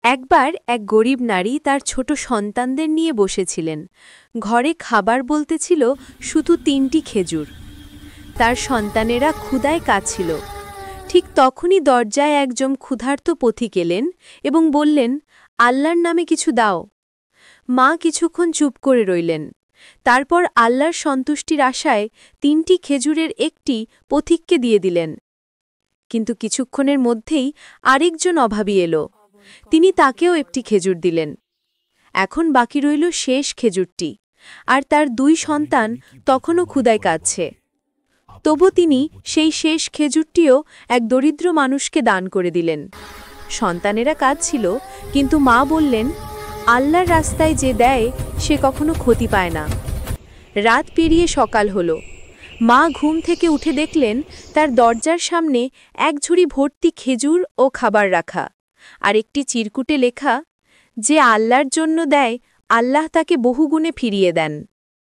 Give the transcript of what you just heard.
একবার এক গরিব নারী তার ছোট সন্তানদের নিয়ে বসেছিলেন। ঘরে খাবার বলতে ছিল শুধু ৩টি খেজুর। তার সন্তানেরা ক্ষুধায় কাঁদছিল। ঠিক তখনই দরজায় একজন ক্ষুধার্ত পথিক এলেন এবং বললেন, আল্লাহর নামে কিছু দাও। মা কিছুক্ষণ চুপ করে রইলেন। তারপর আল্লাহর সন্তুষ্টির আশায় ৩টি খেজুরের একটি পথিককে দিয়ে দিলেন। কিন্তু কিছুক্ষণের মধ্যেই আরেকজন অভাবী এলো। তিনি তাকেও একটি খেজুর দিলেন। এখন বাকি রইল শেষ খেজুরটি, আর তার ২ সন্তান তখনও ক্ষুধায় কাঁদছে। তবু তিনি সেই শেষ খেজুরটিও এক দরিদ্র মানুষকে দান করে দিলেন। সন্তানেরা কাঁদছিল, কিন্তু মা বললেন, আল্লাহর রাস্তায় যে দেয় সে কখনো ক্ষতি পায় না। রাত পেরিয়ে সকাল হলো। মা ঘুম থেকে উঠে দেখলেন তার দরজার সামনে এক ঝুড়ি ভর্তি খেজুর ও খাবার রাখা, আর একটি চিরকুটে লেখা, যে আল্লাহর জন্য দেয় আল্লাহ তাকে বহুগুণে ফিরিয়ে দেন।